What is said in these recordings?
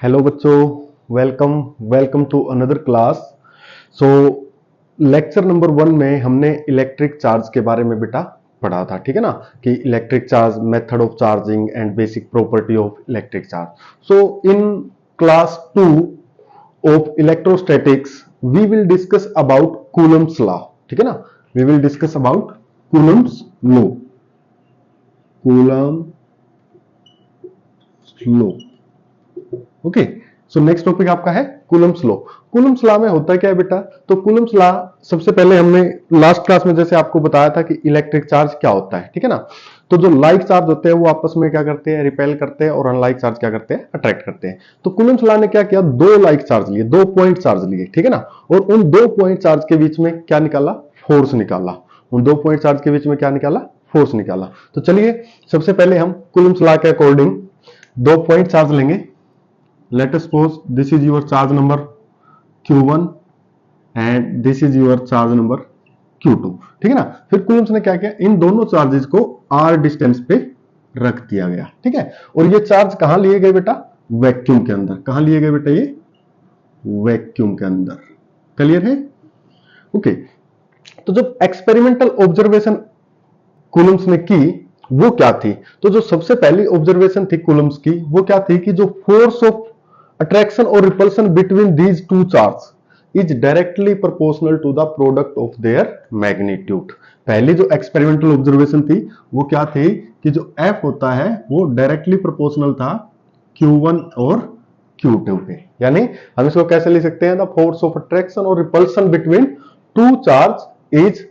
Hello बच्चों, welcome welcome to another class. So lecture number 1 में हमने इलेक्ट्रिक चार्ज के बारे में बेटा पढ़ा था, ठीक है ना, कि electric charge, method of charging and basic property of electric charge. So in class 2 of electrostatics we will discuss about Coulomb's law, ठीक है ना। We will discuss about Coulomb's law, Coulomb's law. Okay, so next topic आपका है Coulomb's law. Coulomb's law में होता क्या है बेटा? तो कूलम्स लॉ सबसे पहले हमने लास्ट क्लास में जैसे आपको बताया था कि इलेक्ट्रिक चार्ज क्या होता है, ठीक है ना। तो जो लाइक चार्ज होते हैं वो आपस में क्या करते हैं, रिपेल करते हैं, और अनलाइक चार्ज क्या करते हैं, अट्रैक्ट करते हैं। तो कूलम्स लॉ ने क्या किया, दो लाइक चार्ज लिए, 2 पॉइंट चार्ज लिए, ठीक है ना, और उन 2 पॉइंट चार्ज के बीच में क्या निकाला, फोर्स निकाला। उन 2 पॉइंट चार्ज के बीच में क्या निकाला, फोर्स निकाला। तो चलिए सबसे पहले हम कूलम्स लॉ के अकॉर्डिंग 2 पॉइंट चार्ज लेंगे। Let us suppose this is your charge number Q1 and this is your charge number Q2, ठीक है ना। फिर कूलम्स ने क्या किया, इन दोनों चार्जेस को r डिस्टेंस पे रख दिया गया, ठीक है। और ये चार्ज कहां लिए गए बेटा, वैक्यूम के अंदर। कहां लिए गए बेटा, ये वैक्यूम के अंदर। क्लियर है? ओके, तो जब एक्सपेरिमेंटल ऑब्जर्वेशन कूलम्स ने की वो क्या थी, तो जो सबसे पहली ऑब्जर्वेशन थी कूलम्स की वो क्या थी कि जो फोर्स ऑफ अट्रैक्शन और repulsion between these two charge is directly proportional to the product of their magnitude. पहली जो एक्सपेरिमेंटल ऑब्जर्वेशन थी वो क्या थी कि जो F होता है वो डायरेक्टली प्रोपोर्शनल था Q1 और Q2 पे। यानी हम इसको कैसे लिख सकते हैं, द फोर्स ऑफ अट्रैक्शन और repulsion between two charge is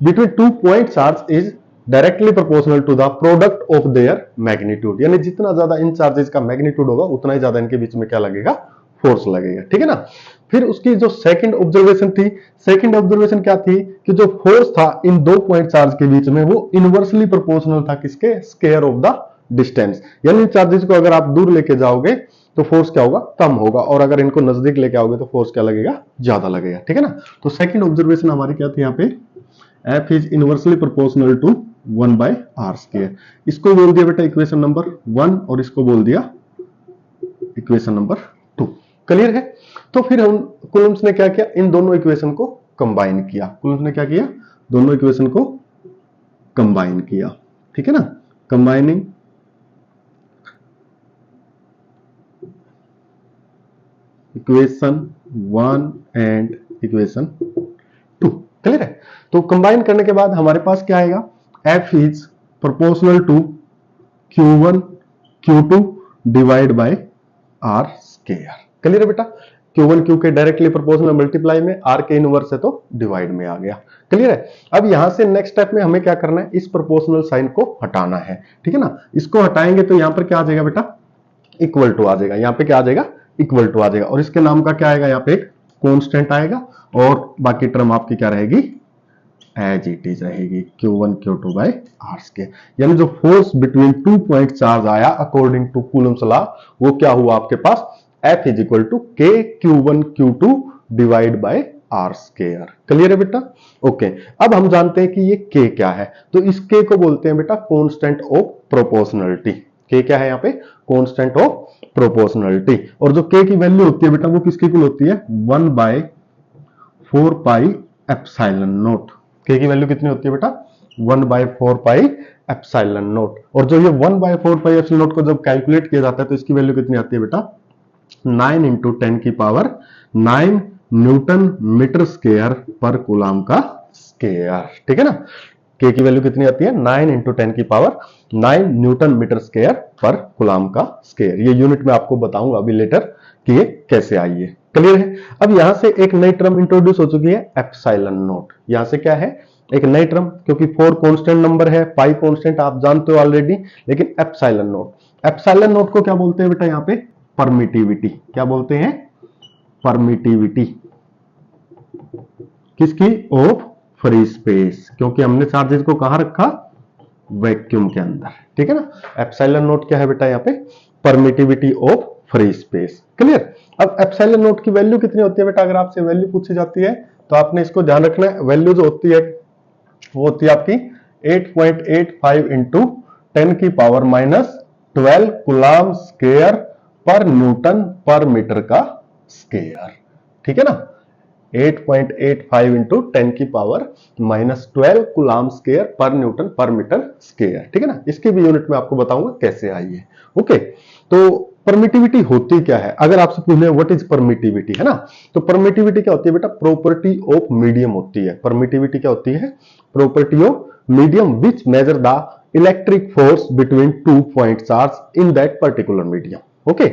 between 2 point charge is directly proportional to the product of their magnitude. यानी जितना ज्यादा इन चार्जेस का मैग्नीट्यूड होगा उतना ही ज्यादा इनके बीच में क्या लगेगा, फोर्स लगेगा, ठीक है ना। फिर उसकी जो सेकंड ऑब्जर्वेशन थी, सेकंड ऑब्जर्वेशन क्या थी कि जो फोर्स था इन 2 पॉइंट चार्ज के बीच में वो इनवर्सली प्रोपोर्शनल था किसके, स्क्वायर ऑफ द डिस्टेंस। यानी चार्जेस को अगर आप दूर लेके जाओगे तो फोर्स क्या होगा, कम होगा, और अगर इनको नजदीक लेके आओगे तो फोर्स क्या लगेगा, ज्यादा लगेगा, ठीक है ना। तो सेकंड ऑब्जर्वेशन हमारी क्या थी, यहाँ पे F is inversely proportional to 1/r²। इसको बोल दिया बेटा इक्वेशन नंबर 1 और इसको बोल दिया इक्वेशन नंबर 2। क्लियर है? तो फिर हम कूलम्स ने क्या किया, इन दोनों इक्वेशन को कंबाइन किया। कूलम्स ने क्या किया, दोनों इक्वेशन को कंबाइन किया, ठीक है ना। Combining equation 1 and equation 2। Clear है? तो कंबाइन करने के बाद हमारे पास क्या आएगा, F is proportional to Q1 Q2 divide by R square. Clear है बेटा? Q1 Q के डायरेक्टली प्रोपोर्शनल मल्टीप्लाई में, R के इनवर्स है तो डिवाइड में आ गया। क्लियर है? अब यहां से नेक्स्ट स्टेप में हमें क्या करना है, इस प्रोपोर्शनल साइन को हटाना है, ठीक है ना। इसको हटाएंगे तो यहां पर क्या आ जाएगा बेटा, इक्वल टू आ जाएगा। यहां पे क्या आ जाएगा, इक्वल टू आ जाएगा, और इसके नाम का क्या आएगा, यहाँ पे एक कॉन्स्टेंट आएगा, और बाकी टर्म आपकी क्या रहेगी, एज इट इज रहेगी, Q1 Q2 by R square. यानी जो फोर्स बिटवीन 2 पॉइंट चार्ज आया अकॉर्डिंग टू कूलम्स लॉ वो क्या हुआ आपके पास, F is equal to K Q1 Q2 divide by R square. Clear है बेटा? ओके, अब हम जानते हैं कि ये K क्या है, तो इस K को बोलते हैं बेटा कांस्टेंट ऑफ प्रोपोर्शनलिटी। K क्या है यहाँ पे, कांस्टेंट ऑफ प्रोपोर्शनलिटी। और जो K की वैल्यू होती है बेटा वो किसकी इक्वल होती है, 1/4 पाई एप्सिलॉन नॉट। K की वैल्यू कितनी होती है बेटा, 1/4 पाई एप्सिलॉन नॉट। और जो ये 1/4 पाई एप्सिलॉन नॉट को जब कैलकुलेट किया जाता है तो इसकी वैल्यू कितनी आती है बेटा, 9 इंटू 10 की पावर 9 न्यूटन मीटर स्क्वायर पर कूलम का स्क्वायर, ठीक है ना। K की वैल्यू कितनी आती है, 9 इंटू 10 की पावर 9 न्यूटन मीटर स्क्वायर पर कूलम का स्क्वायर। ये यूनिट में आपको बताऊंगा अभी लेटर कि ये कैसे आई है। क्लियर है? अब यहां से एक नई टर्म इंट्रोड्यूस हो चुकी है, एप्सिलॉन नॉट। यहां से क्या है, एक नई टर्म, क्योंकि 4 कांस्टेंट नंबर है, पाई कांस्टेंट आप जानते हो ऑलरेडी, लेकिन एप्सिलॉन नॉट, एप्सिलॉन नॉट को क्या बोलते हैं बेटा, यहां पे परमिटिविटी। क्या बोलते हैं, परमिटिविटी किसकी, ऑफ फ्री स्पेस, क्योंकि हमने चार्जेस को कहां रखा, वैक्यूम के अंदर, ठीक है ना। एप्सिलॉन नॉट क्या है बेटा, यहाँ पे permittivity of free space. Clear? अब एप्सिलॉन नॉट की वैल्यू कितनी होती है बेटा, अगर आपसे वैल्यू पूछी जाती है तो आपने इसको ध्यान रखना है, वैल्यू जो होती है वो होती है आपकी 8.85 इंटू 10 की पावर -12 कूलम स्क्वायर पर न्यूटन पर मीटर का स्क्वायर, ठीक है ना। 8.85 इंटू 10 की पावर -12 कूलम्ब स्क्वायर पर न्यूटन पर मीटर स्क्वायर, ठीक है ना। इसके भी यूनिट में आपको बताऊंगा कैसे आई है। ओके, तो परमिटिविटी होती क्या है, अगर आपसे पूछे व्हाट इज परमिटिविटी, है ना, तो परमिटिविटी क्या होती है बेटा, प्रॉपर्टी ऑफ मीडियम होती है। परमिटिविटी क्या होती है, property of medium which measure the electric force between 2 point charge in that particular medium. Okay,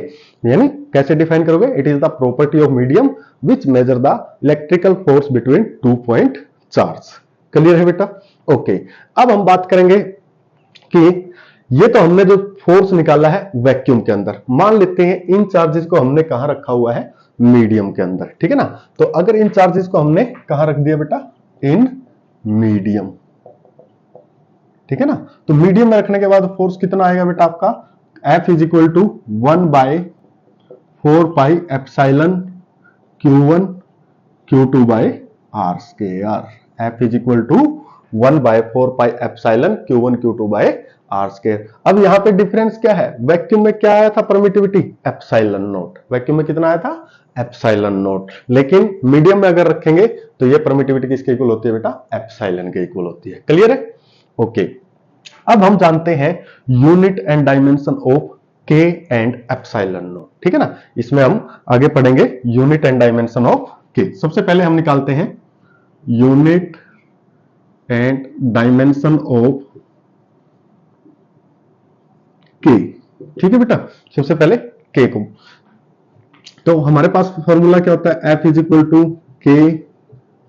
यानी कैसे डिफाइन करोगे, it is the property of medium which measure the electrical force between 2 point charge. Clear है बेटा। Okay, अब हम बात करेंगे कि ये तो हमने जो फोर्स निकाला है वैक्यूम के अंदर, मान लेते हैं इन चार्जेस को हमने कहां रखा हुआ है, मीडियम के अंदर, ठीक है ना। तो अगर इन चार्जेस को हमने कहां रख दिया बेटा, इन मीडियम, ठीक है ना। तो मीडियम में रखने के बाद फोर्स कितना आएगा बेटा आपका, F is equal to 1/4 pi epsilon Q1 Q2 by R square. F is equal to 1/4 pi epsilon Q1 Q2 by R square. अब यहां पे डिफरेंस क्या है, वैक्यूम में क्या आया था परमिटिविटी, एप्सिलॉन नॉट। वैक्यूम में कितना आया था, एप्सिलॉन नॉट। लेकिन मीडियम में अगर रखेंगे तो ये परमिटिविटी किसके इक्वल होती है बेटा, एप्सिलॉन के इक्वल होती है। क्लियर है। ओके, अब हम जानते हैं यूनिट एंड डायमेंशन ऑफ के एंड एप्सिलॉन नॉट, ठीक है ना। इसमें हम आगे पढ़ेंगे यूनिट एंड डायमेंशन ऑफ के। सबसे पहले हम निकालते हैं यूनिट एंड डायमेंशन ऑफ के, ठीक है बेटा। सबसे पहले के को, तो हमारे पास फॉर्मूला क्या होता है, F इज इक्वल टू के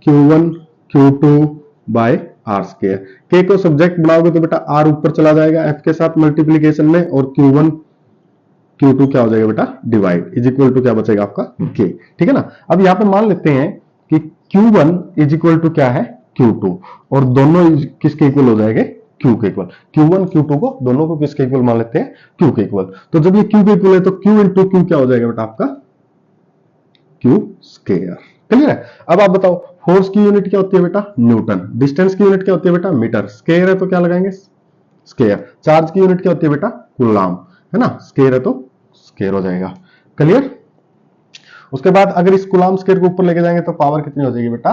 Q1 Q2 by R square. के को सब्जेक्ट बनाओगे तो बेटा R ऊपर चला जाएगा F के साथ मल्टीप्लीकेशन में, और Q1 Q2 क्या हो जाएगा बेटा, डिवाइड, इज इक्वल टू क्या बचेगा आपका के, ठीक है ना। अब यहां पे मान लेते हैं कि Q1 इज इक्वल टू क्या है, Q2, और दोनों किसके इक्वल हो जाएंगे, Q के इक्वल। Q1 Q2 को दोनों को किसके इक्वल मान लेते हैं, Q के इक्वल। तो जब ये Q के इक्वल है तो Q इंटू Q क्या हो जाएगा बेटा आपका, Q स्क्वायर। क्लियर है। अब आप बताओ फोर्स की यूनिट क्या होती है बेटा, न्यूटन। डिस्टेंस की यूनिट क्या होती है बेटा, मीटर। स्क्वायर है तो क्या लगाएंगे, स्क्वायर। चार्ज की यूनिट क्या होती है बेटा, कूलम्ब, है ना। स्क्वायर है तो स्क्वायर हो जाएगा। क्लियर। उसके बाद अगर इस कूलम्ब स्क्वायर को ऊपर लेके जाएंगे तो पावर कितनी हो जाएगी बेटा,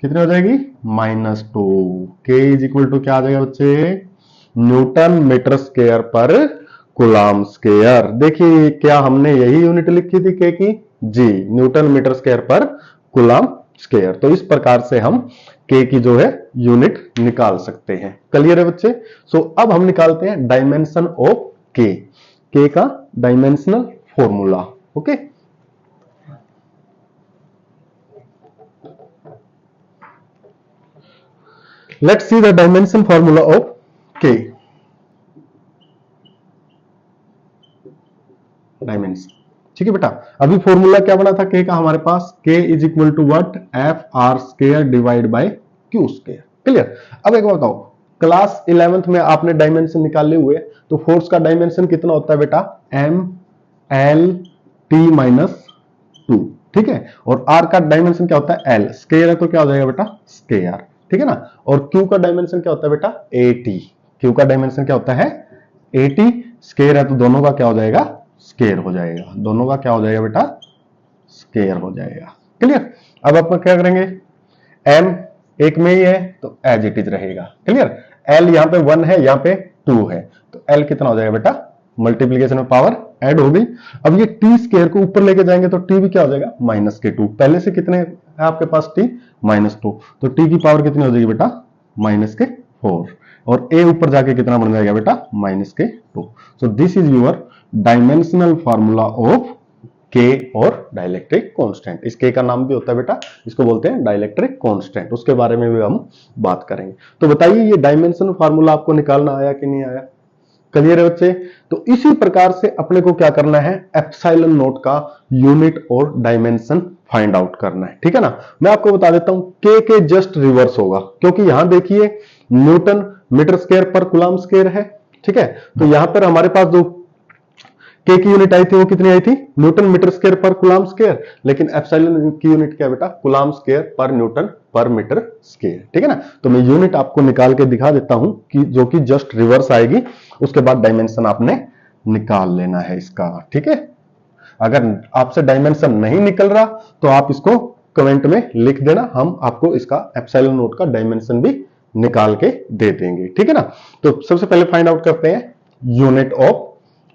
कितनी हो जाएगी, -2। के इज इक्वल टू क्या आ जाएगा बच्चे, न्यूटन मीटर स्क्वायर पर कूलम्ब स्क्वायर। देखिए क्या हमने यही यूनिट लिखी थी के की, जी, न्यूटन मीटर स्क्वायर पर कूलम्ब स्क्वायर। तो इस प्रकार से हम के की जो है यूनिट निकाल सकते हैं। क्लियर है बच्चे। सो अब हम निकालते हैं डायमेंशन ऑफ के का dimensional formula. Okay, let's see the dimension formula of के। डायमेंशन, ठीक है बेटा। अभी फॉर्मूला क्या बना था के का हमारे पास, K is equal to what, F R square divide by Q square. Clear. अब एक बात बताओ, क्लास 11th में आपने डायमेंशन निकाले हुए, तो फोर्स का डायमेंशन कितना होता है बेटा, एम एल टी माइनस 2, ठीक है। और आर का डायमेंशन क्या होता है, एल। स्क्वायर है तो क्या हो जाएगा बेटा, स्क्वायर, ठीक है ना। और क्यू का डायमेंशन क्या होता है बेटा, एटी। क्यू का डायमेंशन क्या होता है, 80। स्क्वायर है तो दोनों का क्या हो जाएगा, स्क्वायर हो जाएगा। दोनों का क्या हो जाएगा बेटा, स्क्वायर हो जाएगा। क्लियर। अब आप क्या करेंगे, एम एक में ही है तो एज इट इज रहेगा। क्लियर। एल यहाँ पे 1 है, यहाँ पे 2 है, तो एल कितना हो जाएगा बेटा, मल्टीप्लीकेशन में पावर ऐड हो गई। अब ये टी स्क्वायर को ऊपर लेके जाएंगे तो टी भी क्या हो जाएगा, -2। पहले से कितने है आपके पास, टी -2, तो टी की पावर कितनी हो जाएगी बेटा, -4। और ए ऊपर जाके कितना बन जाएगा बेटा, -2। So this is your dimensional formula of के और डाइलेक्ट्रिक कांस्टेंट। इस के का नाम भी होता है बेटा, इसको बोलते हैं डाइलेक्ट्रिक कांस्टेंट। उसके बारे में भी हम बात करेंगे। तो बताइए ये डायमेंशन फार्मूला आपको निकालना आया कि नहीं आया। क्लियर है बच्चे। तो इसी प्रकार से अपने को क्या करना है, एप्सिलॉन नॉट का यूनिट और डायमेंशन फाइंड आउट करना है, ठीक है ना। मैं आपको बता देता हूं के जस्ट रिवर्स होगा, क्योंकि यहां देखिए न्यूटन मीटर स्क्वायर पर कूलम्ब स्क्वायर है, ठीक है। तो यहां पर हमारे पास जो के की यूनिट आई थी वो कितनी आई थी, न्यूटन मीटर स्क्वायर पर कूलम्ब स्क्वायर। लेकिन एप्सिलॉन की यूनिट क्या है बेटा, कूलम्ब स्क्वायर पर न्यूटन पर मीटर स्क्वायर, ठीक है ना। तो मैं यूनिट आपको निकाल के दिखा देता हूं कि जो कि जस्ट रिवर्स आएगी, उसके बाद डायमेंशन आपने निकाल लेना है इसका, ठीक है। अगर आपसे डायमेंशन नहीं निकल रहा तो आप इसको कमेंट में लिख देना, हम आपको इसका एप्सिलॉन नोट का डायमेंशन भी निकाल के दे देंगे, ठीक है ना। तो सबसे पहले फाइंड आउट करते हैं यूनिट ऑफ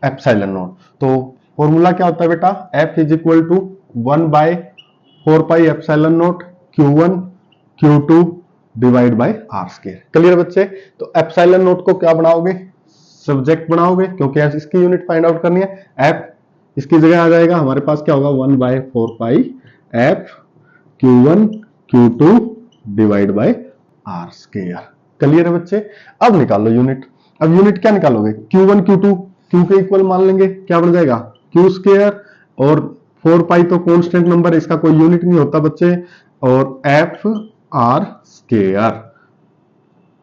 एप्सिलॉन नोट। तो फॉर्मूला क्या होता है बेटा, F is equal to 1/4 pi epsilon nought Q1 Q2 divide by R square. Clear बच्चे। तो एप्सिलॉन नोट को क्या बनाओगे, सब्जेक्ट बनाओगे, क्योंकि इसकी यूनिट फाइंड आउट करनी है। F इसकी जगह आ जाएगा हमारे पास क्या होगा 1/4 pi F Q1 Q2 divide by R square. Clear है बच्चे। अब निकालो यूनिट। अब यूनिट क्या निकालोगे, Q1 Q2 Q के इक्वल मान लेंगे, क्या बन जाएगा Q स्क्वायर, और 4 पाई तो कांस्टेंट नंबर, इसका कोई यूनिट नहीं होता बच्चे, और F R स्क्वायर।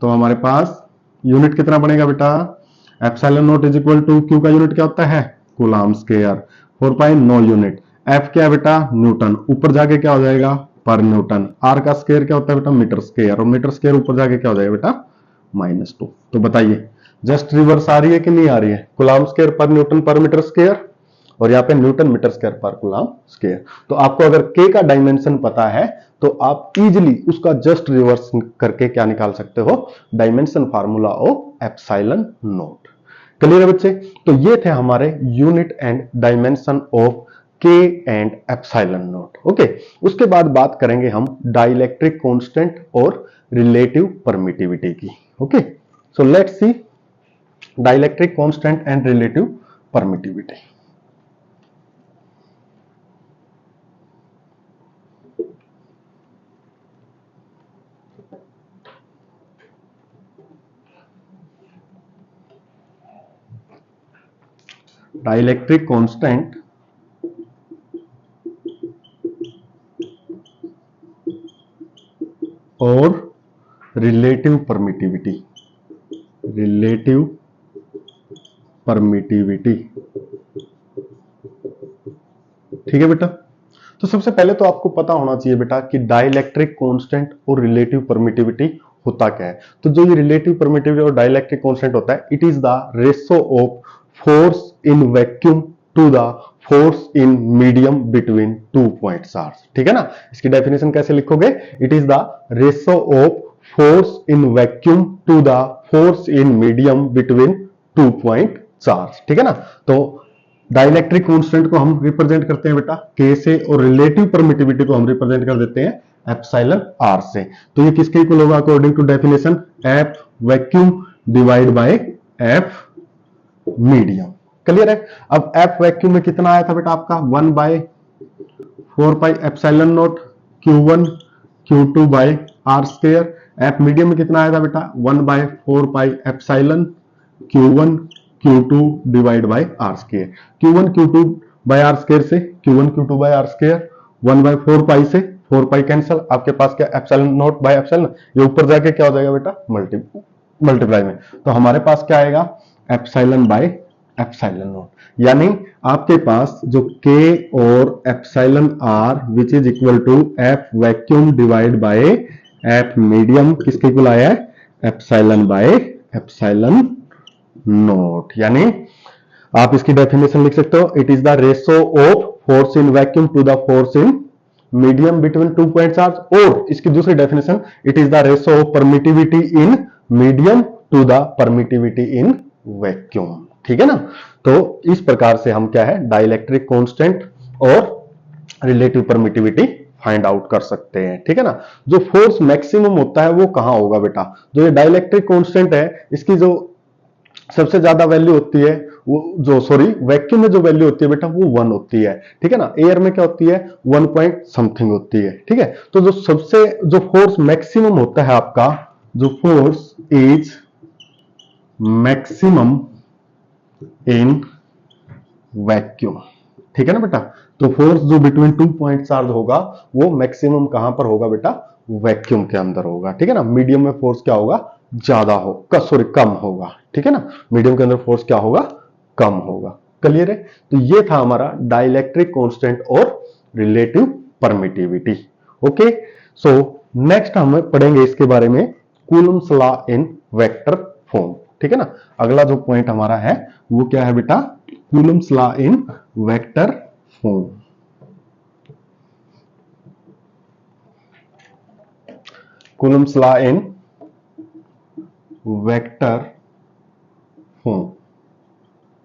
तो हमारे पास यूनिट कितना बनेगा बेटा, epsilon nought is equal to Q का यूनिट क्या होता है coulomb square, 4 pi no unit, F क्या है बेटा न्यूटन, ऊपर जाके क्या हो जाएगा पर न्यूटन, R का स्क्वायर क्या होता है बेटा मीटर स्क्वायर, और मीटर स्क्वायर ऊपर जाके क्या हो जाएगा बेटा -2। तो बताइए जस्ट रिवर्स आ रही है कि नहीं आ रही है, कूलम्ब स्क्वायर पर न्यूटन पर मीटर स्क्वायर, और यहाँ पे न्यूटन मीटर स्क्वायर पर कूलम्ब स्क्वायर। तो आपको अगर K का डायमेंशन पता है तो आप इजीली उसका जस्ट रिवर्स करके क्या निकाल सकते हो, dimension formula of epsilon note. Clear है बच्चे। तो ये थे हमारे यूनिट एंड डायमेंशन ऑफ के एंड एप्सिलॉन नोट। ओके, उसके बाद बात करेंगे हम डाइलेक्ट्रिक कांस्टेंट और रिलेटिव परमिटिविटी की। Okay, so let's see dielectric constant and relative permittivity. Dielectric constant और रिलेटिव परमिटिविटी, रिलेटिव परमिटिविटी, ठीक है बेटा। तो सबसे पहले तो आपको पता होना चाहिए बेटा कि डाइलेक्ट्रिक कांस्टेंट और रिलेटिव परमिटिविटी होता क्या है। तो जो ये रिलेटिव परमिटिविटी और डाइलेक्ट्रिक कांस्टेंट होता है, it is the ratio of force in vacuum to the force in medium between 2 point charge, ठीक है ना। इसकी डेफिनेशन कैसे लिखोगे, it is the ratio of force in vacuum to the force in medium between 2 point charge, ठीक है ना। तो डाइलेक्ट्रिक कांस्टेंट को हम रिप्रेजेंट करते हैं बेटा K से, और रिलेटिव परमिटिविटी को हम रिप्रेजेंट कर देते हैं एप्सिलॉन R से। तो ये किसके इक्वल होगा according to definition, F vacuum divide by F medium. Clear है। अब F वैक्यूम में कितना आया था बेटा आपका 1/4 pi epsilon nought Q1 Q2 by R square. F medium में कितना आया था बेटा 1/4 pi epsilon Q1 Q2 divide by R square. Q1 Q2 by R square से Q1 Q2 by R square, 1/4 पाई से 4 पाई कैंसिल, आपके पास क्या एप्सिलॉन नोट बाय एप्सिलॉन, ये ऊपर जाके क्या हो जाएगा बेटा मल्टीप्लाई में। तो हमारे पास क्या आएगा एप्सिलॉन बाय एप्सिलॉन नोट, यानी आपके पास जो K और epsilon R which is equal to F vacuum divide by F medium किसके इक्वल आया है एप्सिलॉन बाय एप्सिलॉन नोट। यानी आप इसकी डेफिनेशन लिख सकते हो, it is the ratio of force in vacuum to the force in medium between 2 point charge, और इसकी दूसरी definition it is the ratio of permittivity in medium to the permittivity in vacuum, ठीक है ना। तो इस प्रकार से हम क्या है डाइलेक्ट्रिक कांस्टेंट और रिलेटिव परमिटिविटी फाइंड आउट कर सकते हैं, ठीक है ना। जो फोर्स मैक्सिमम होता है वो कहां होगा बेटा, जो ये डाइलेक्ट्रिक कांस्टेंट है इसकी जो सबसे ज्यादा वैल्यू होती है वो जो वैक्यूम में जो वैल्यू होती है बेटा वो 1 होती है, ठीक है ना। एयर में क्या होती है 1 पॉइंट समथिंग होती है, ठीक है। तो जो सबसे जो फोर्स मैक्सिमम होता है आपका, जो force is maximum in vacuum, ठीक है ना बेटा। तो फोर्स जो बिटवीन 2 पॉइंट चार्ज होगा वो मैक्सिमम कहां पर होगा बेटा वैक्यूम के अंदर होगा, ठीक है ना। मीडियम में फोर्स क्या होगा ज्यादा होगा, कम होगा, ठीक है ना। मीडियम के अंदर फोर्स क्या होगा कम होगा। क्लियर है। तो ये था हमारा डाइलेक्ट्रिक कांस्टेंट और relative permittivity. Okay, so next हम पढ़ेंगे इसके बारे में Coulomb's law in vector form. ठीक है ना। अगला जो पॉइंट हमारा है वो क्या है बेटा, Coulomb's law in vector form. Coulomb's law in vector form,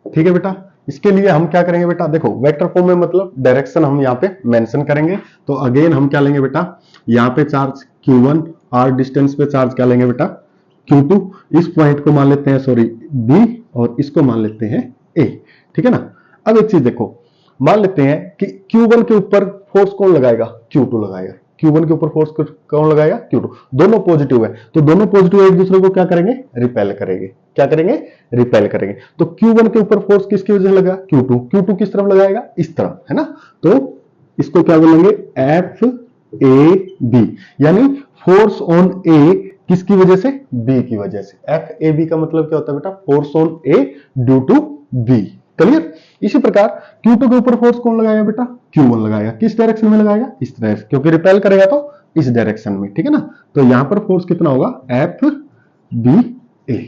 ठीक है बेटा। इसके लिए हम क्या करेंगे बेटा, देखो वेक्टर फॉर्म में मतलब डायरेक्शन हम यहाँ पे मेंशन करेंगे। तो अगेन हम क्या लेंगे बेटा, यहाँ पे चार्ज Q1, r डिस्टेंस पे चार्ज क्या लेंगे बेटा, Q2। इस पॉइंट को मान लेते हैं सॉरी B, और इसको मान लेते हैं A, ठीक है ना। अब एक चीज देखो, मान लेते हैं कि Q1 के ऊपर फोर्स कौन लगाएगा, Q2 लगाएगा। Q1 के ऊपर फोर्स कौन लगाएगा, Q2। दोनों पॉजिटिव है, तो दोनों पॉजिटिव एक दूसरे को क्या करेंगे, रिपेल करेंगे। क्या करेंगे, रिपेल करेंगे। तो Q1 के ऊपर फोर्स किसकी वजह से लगा, Q2। Q2 किस तरफ लगाएगा, इस तरफ, है ना। तो इसको क्या बोलेंगे, एफ ए बी, यानी फोर्स ऑन ए किसकी वजह से, बी की वजह से। एफ ए बी का मतलब क्या होता है बेटा, force on A due to B. Clear. इसी प्रकार Q2 के ऊपर फोर्स कौन लगाएगा बेटा, Q1 लगाएगा। किस डायरेक्शन में लगाएगा, इस डायरेक्शन, क्योंकि रिपेल करेगा तो इस डायरेक्शन में, ठीक है ना। तो यहां पर फोर्स कितना होगा, F B A,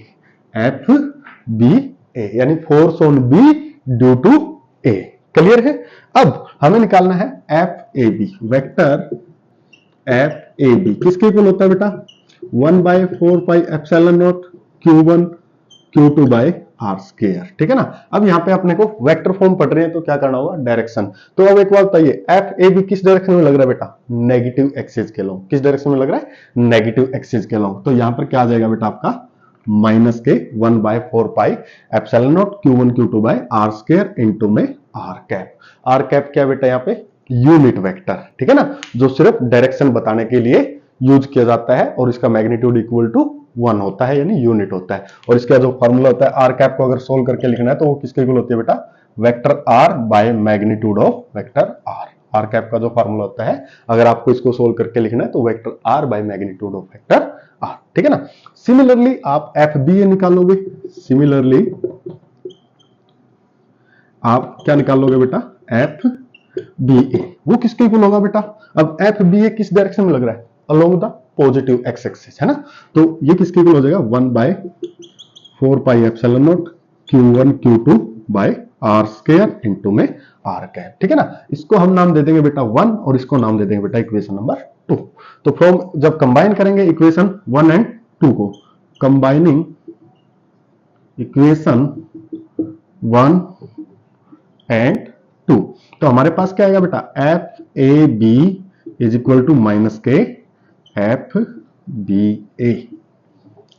F B A, यानी force on B due to A. Clear है। अब हमें निकालना है F A B. Vector F A B किसके इक्वल होता है बेटा, 1/4 pi epsilon not Q1 Q2 by R square, ठीक है ना। अब यहाँ पे अपने को वेक्टर फॉर्म पढ़ रहे हैं तो क्या करना होगा, डायरेक्शन। तो अब एक बात बताइए, एफ ए बी किस डायरेक्शन में लग रहा है बेटा, नेगेटिव एक्सिस के लॉन्ग। किस डायरेक्शन में लग रहा है, नेगेटिव एक्सिस के लॉन्ग। तो यहाँ पर क्या आ जाएगा बेटा आपका, माइनस के 1/4 pi epsilon not Q1 Q2 by R square into में आर कैप। आर कैप क्या बेटा, यहाँ पे यूनिट वेक्टर, ठीक है ना, जो सिर्फ डायरेक्शन बताने के लिए यूज किया जाता है, और इसका मैग्नीट्यूड इक्वल टू 1 होता है, यानी यूनिट होता है। और इसका जो फॉर्मूला होता है, आर कैप को अगर सोल्व करके लिखना है तो वो किसके इक्वल होती है बेटा, vector R by magnitude of vector R. R cap का जो फॉर्मूला होता है, अगर आपको इसको सोल्व करके लिखना है तो vector R by magnitude of vector R, ठीक है ना। सिमिलरली आप एफ बी ए निकालोगे। सिमिलरली आप क्या निकालोगे बेटा, एफ बी ए, वो किसके इक्वल होगा बेटा। अब एफ बी ए किस डायरेक्शन में लग रहा है, along the positive x axis, है ना। तो ये किसके इक्वल हो जाएगा, 1/4 pi epsilon not Q1 Q2 by R square into में आर कैप, ठीक है ना। इसको हम नाम दे देंगे बेटा 1, और इसको नाम दे देंगे बेटा इक्वेशन नंबर 2। तो फ्रॉम जब कंबाइन करेंगे इक्वेशन 1 एंड 2 को, कंबाइनिंग इक्वेशन 1 एंड 2, तो हमारे पास क्या आएगा बेटा, F A B is equal to minus K F B A.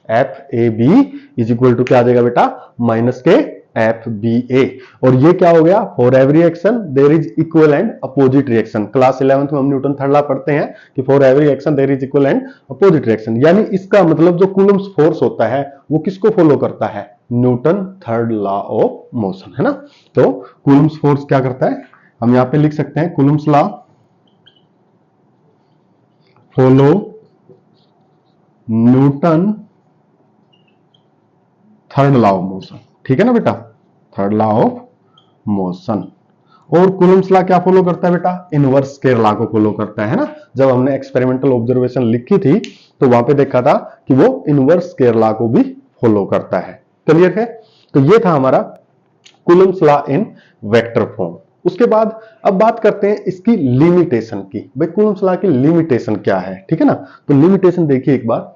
F A B is equal to क्या आ जाएगा बेटा, माइनस के एफ बी ए। और ये क्या हो गया, for every action there is equal and opposite reaction. Class 11th में हम न्यूटन थर्ड लॉ पढ़ते हैं कि for every action there is equal and opposite reaction, यानी इसका मतलब जो कूलम्स फोर्स होता है वो किसको फॉलो करता है, Newton third law of motion, है ना। तो कूलम्स फोर्स क्या करता है, हम यहां पे लिख सकते हैं Coulomb's law follow Newton third law of motion, ठीक है ना बेटा, थर्ड लॉ ऑफ मोशन। और कूलम्स लॉ क्या फॉलो करता है बेटा, इनवर्स स्क्वायर लॉ को फॉलो करता है ना। जब हमने एक्सपेरिमेंटल ऑब्जर्वेशन लिखी थी तो वहां पे देखा था कि वो इनवर्स स्क्वायर लॉ को भी फॉलो करता है। क्लियर है। तो ये था हमारा Coulomb's law in vector form. उसके बाद अब बात करते हैं इसकी लिमिटेशन की। भाई कूलम्स लॉ की लिमिटेशन क्या है, ठीक है ना। तो लिमिटेशन देखिए एक बार,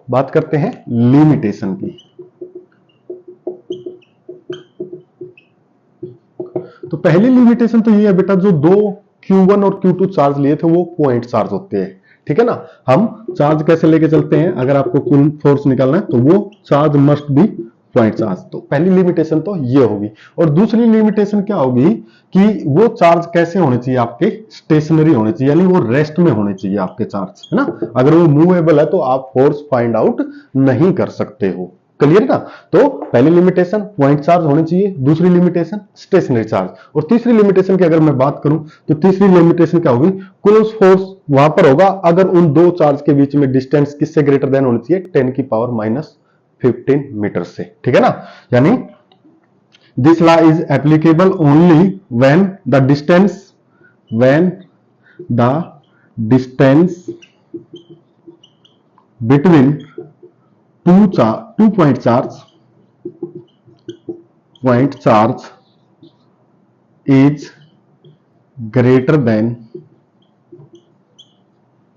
बात करते हैं लिमिटेशन की। तो पहली लिमिटेशन तो ये है बेटा, जो दो Q1 और Q2 चार्ज लिए थे वो पॉइंट चार्ज होते हैं, ठीक है ना। हम चार्ज कैसे लेके चलते हैं, अगर आपको कुल फोर्स निकालना है तो वो charge must be point charge. तो पहली लिमिटेशन तो ये होगी। और दूसरी लिमिटेशन क्या होगी कि वो चार्ज कैसे होने चाहिए, आपके स्टेशनरी होने चाहिए, यानी वो रेस्ट में होने चाहिए आपके चार्ज, है ना। अगर वो मूवेबल है तो आप फोर्स फाइंड आउट नहीं कर सकते हो। क्लियर ना। तो पहली लिमिटेशन पॉइंट चार्ज होने चाहिए, दूसरी लिमिटेशन स्टेशनरी चार्ज। और तीसरी लिमिटेशन की अगर मैं बात करूं तो तीसरी लिमिटेशन क्या होगी, कूलम्स फोर्स वहां पर होगा अगर उन दो चार्ज के बीच में डिस्टेंस किससे ग्रेटर देन होनी चाहिए, 10⁻⁻15 मीटर से, ठीक है ना। यानी this law is applicable only when the distance the distance between two point charge is greater than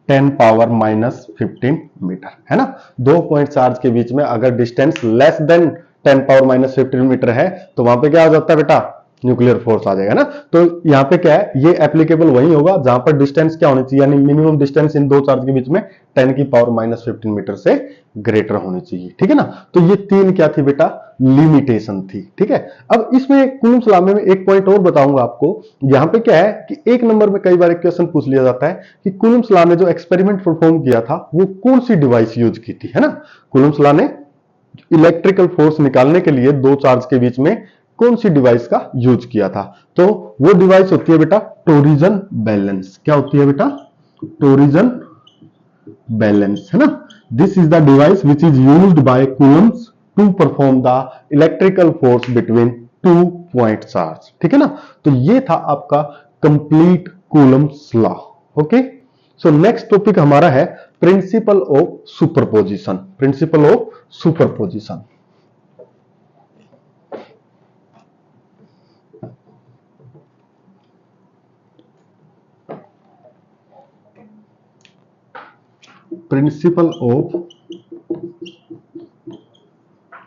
10 power minus 15 metre, है ना। 2 पॉइंट चार्ज के बीच में अगर distance less than 10 power minus 15 metre है तो वहां पे क्या आ जाता है बेटा, न्यूक्लियर फोर्स आ जाएगा ना। तो यहाँ पे क्या है, ये एप्लीकेबल वही होगा जहां पर डिस्टेंस क्या होनी चाहिए, यानी मिनिमम डिस्टेंस इन दो चार्ज के बीच में 10 की पावर माइनस 15 मीटर से ग्रेटर होनी चाहिए, ठीक है ना। तो ये तीन क्या थी बेटा, लिमिटेशन थी, ठीक है। अब इसमें कूलम्ब्स लॉ में एक पॉइंट और बताऊंगा आपको। यहां पे क्या है कि एक नंबर में कई बार एक क्वेश्चन पूछ लिया जाता है कि कूलम्ब्स लॉ ने जो एक्सपेरिमेंट परफॉर्म किया था वो कौन सी डिवाइस यूज की थी, है ना। कूलम्ब्स लॉ ने इलेक्ट्रिकल फोर्स निकालने के लिए दो चार्ज के बीच में कौन सी डिवाइस का यूज किया था, तो वो डिवाइस होती है बेटा टोरिजन बैलेंस। क्या होती है बेटा, टोरिजन बैलेंस, है ना। This is the device which is used by Coulomb's to perform the electrical force between two point charge, ठीक है ना। तो ये था आपका complete Coulomb's law. Okay, so next topic हमारा है principle of superposition. Principle of superposition, principle of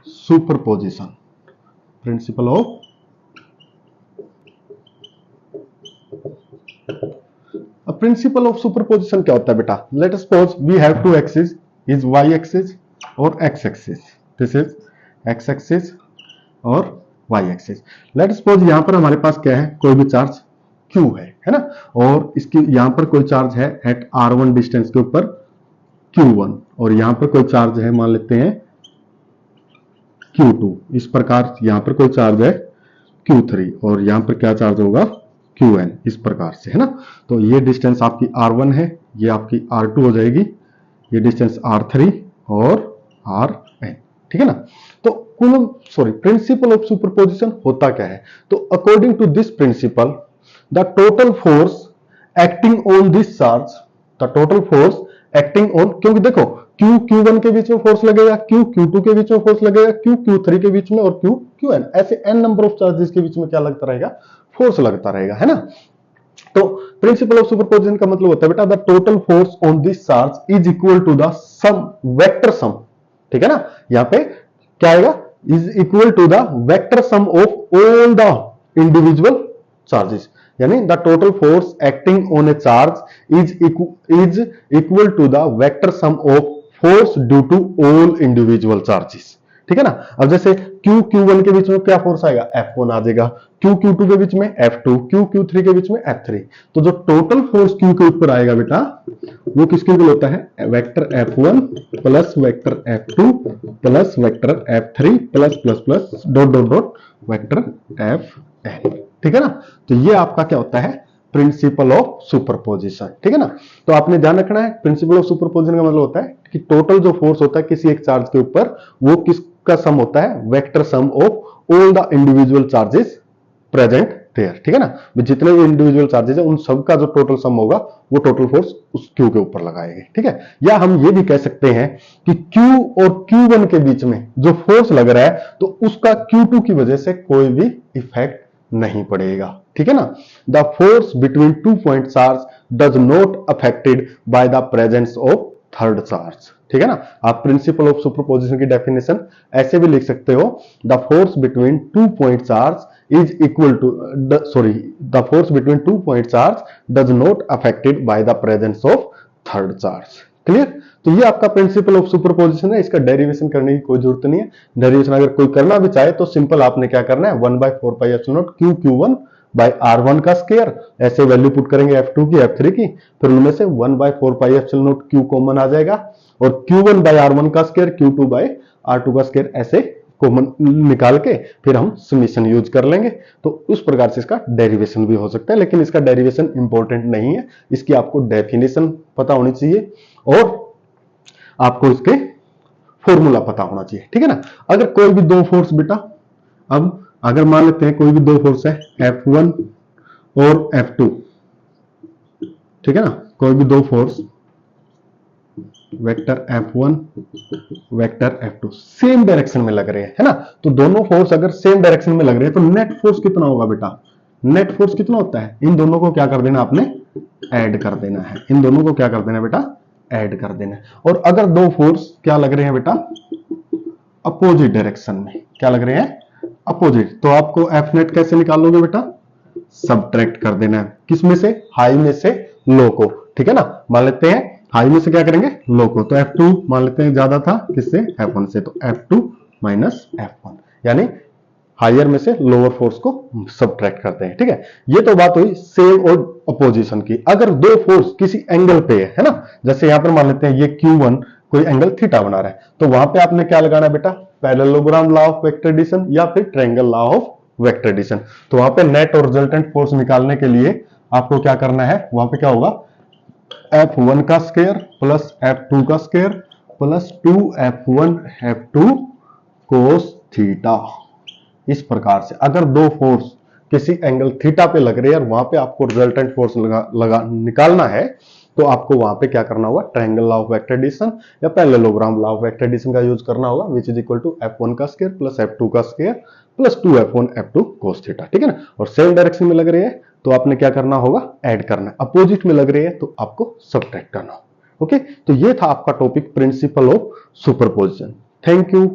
superposition, principle of principle of superposition क्या होता है बेटा, let us suppose we have two axis, is y axis और x axis, this is x axis और y axis. Let us suppose यहां पर हमारे पास क्या है, कोई भी चार्ज Q है ना, और इसकी यहां पर कोई चार्ज है एट R1 डिस्टेंस के ऊपर Q1, और यहां पर कोई चार्ज है मान लेते हैं Q2, इस प्रकार यहां पर कोई चार्ज है Q3 और यहां पर क्या चार्ज होगा Qn, इस प्रकार से, है ना। तो ये डिस्टेंस आपकी R1 है, ये आपकी R2 हो जाएगी, ये डिस्टेंस R3 और Rn, ठीक है ना। तो कूलम्ब प्रिंसिपल ऑफ सुपरपोजिशन होता क्या है, तो according to this principle the total force acting on this charge, the total force acting on, क्योंकि देखो Q Q1 के बीच में फोर्स लगेगा, Q Q2 के बीच में फोर्स लगेगा, Q Q3 के बीच में और Q Qn, ऐसे n नंबर ऑफ चार्जेस के बीच में क्या लगता रहेगा, फोर्स लगता रहेगा, है ना। तो प्रिंसिपल ऑफ सुपरपोजिशन का मतलब होता है बेटा the total force on this charge is equal to the sum vector sum, ठीक है ना। यहां पे क्या आएगा, is equal to the vector sum of all the individual charges, यानी the total force acting on a charge is equal to the vector sum of force due to all individual charges, ठीक है ना। अब जैसे Q Q1 के बीच में क्या फोर्स आएगा, F1 आ जाएगा, Q Q2 के बीच में F2, Q Q3 के बीच में F3। तो जो टोटल फोर्स Q के ऊपर आएगा बेटा वो किसके इक्वल होता है, vector F1 plus vector F2 plus vector F3 plus plus plus dot dot dot vector Fn, ठीक है ना। तो ये आपका क्या होता है, प्रिंसिपल ऑफ सुपरपोजिशन, ठीक है ना। तो आपने ध्यान रखना है प्रिंसिपल ऑफ सुपरपोजिशन का मतलब होता है कि टोटल जो फोर्स होता है किसी एक चार्ज के ऊपर वो किसका सम होता है, vector sum of all the individual charges present there, ठीक है ना। जितने भी इंडिविजुअल चार्जेस है उन सबका जो टोटल सम होगा वो टोटल फोर्स उस Q के ऊपर लगाएंगे, ठीक है। या हम ये भी कह सकते हैं कि Q और Q1 के बीच में जो फोर्स लग रहा है तो उसका Q2 की वजह से कोई भी इफेक्ट नहीं पड़ेगा, ठीक है ना। The force between two point charge does not affected by the presence of third charge, ठीक है ना। आप प्रिंसिपल ऑफ सुपरपोजिशन की डेफिनेशन ऐसे भी लिख सकते हो, the force between two point charge is equal to the force between two point charge does not affected by the presence of third charge, clear. तो ये आपका प्रिंसिपल ऑफ सुपरपोजिशन है, इसका डेरिवेशन करने की कोई जरूरत नहीं है। डेरिवेशन अगर कोई करना भी चाहे तो सिंपल आपने क्या करना है, 1/4 pi epsilon naught Q Q1 by R1 का स्क्वायर, ऐसे वैल्यू पुट करेंगे F2 की F3 की, फिर उनमें से 1/4 pi epsilon naught Q common आ जाएगा और Q1 बाय R1 का स्क्वायर, Q2 बाय R2 का स्क्वायर, ऐसे कॉमन निकाल के फिर हम समेशन यूज कर लेंगे। तो उस प्रकार से इसका डेरिवेशन भी हो सकता है, लेकिन इसका डेरिवेशन इंपॉर्टेंट नहीं है, इसकी आपको डेफिनेशन पता होनी चाहिए और आपको इसके फॉर्मूला पता होना चाहिए, ठीक है ना। अगर कोई भी दो फोर्स बेटा, अब अगर मान लेते हैं कोई भी दो फोर्स है F1 और F2, ठीक है ना, कोई भी दो force vector F1 vector F2 same direction में लग रहे हैं, है ना, तो दोनों फोर्स अगर सेम डायरेक्शन में लग रहे हैं तो नेट फोर्स कितना होगा बेटा, नेट फोर्स कितना होता है, इन दोनों को क्या कर देना आपने, ऐड कर देना है, इन दोनों को क्या कर देना बेटा, ऐड कर देना है। और अगर दो फोर्स क्या लग रहे हैं बेटा, अपोजिट डायरेक्शन में, क्या लग रहे हैं, अपोजिट, तो आपको एफ नेट कैसे निकालोगे बेटा, सब्ट्रैक्ट कर देना है, किस में से, हाई में से लो को, ठीक है ना, मान लेते हैं हाई में से क्या करेंगे, लो को, तो F2 मान लेते हैं ज्यादा था किससे, F1 से, तो F2 माइनस F1, यानी हायर में से लोअर फोर्स को सब्ट्रैक्ट करते हैं, ठीक है। ये तो बात हुई सेम और अपोजिशन की। अगर दो फोर्स किसी एंगल पे है ना, जैसे यहां पर मान लेते हैं ये Q1 कोई एंगल थीटा बना रहा है, तो वहां पे आपने क्या लगाना है बेटा, parallelogram law of vector addition या फिर triangle law of vector addition. तो वहां पे नेट और रिजल्टेंट फोर्स निकालने के लिए आपको क्या करना है, वहां पे क्या होगा, F1 का स्क्वायर प्लस F2 का square plus 2F1 F2 cos theta. इस प्रकार से अगर दो फोर्स किसी एंगल थीटा पे लग रहे हैं और वहां पे आपको रिजल्टेंट फोर्स लगा निकालना है, तो आपको वहां पे क्या करना होगा, triangle law of vector addition या parallelogram law of vector addition का यूज करना होगा, विच इज इक्वल टू F1 का स्क्वायर प्लस F2 का square plus 2F1 F2 cos theta, ठीक है ना। और सेम डायरेक्शन में लग रहे हैं तो आपने क्या करना होगा, ऐड करना है, अपोजिट में लग रहे हैं तो आपको सब्ट्रैक्ट करना होगा। ओके, तो ये था आपका topic principal of superposition. Thank you.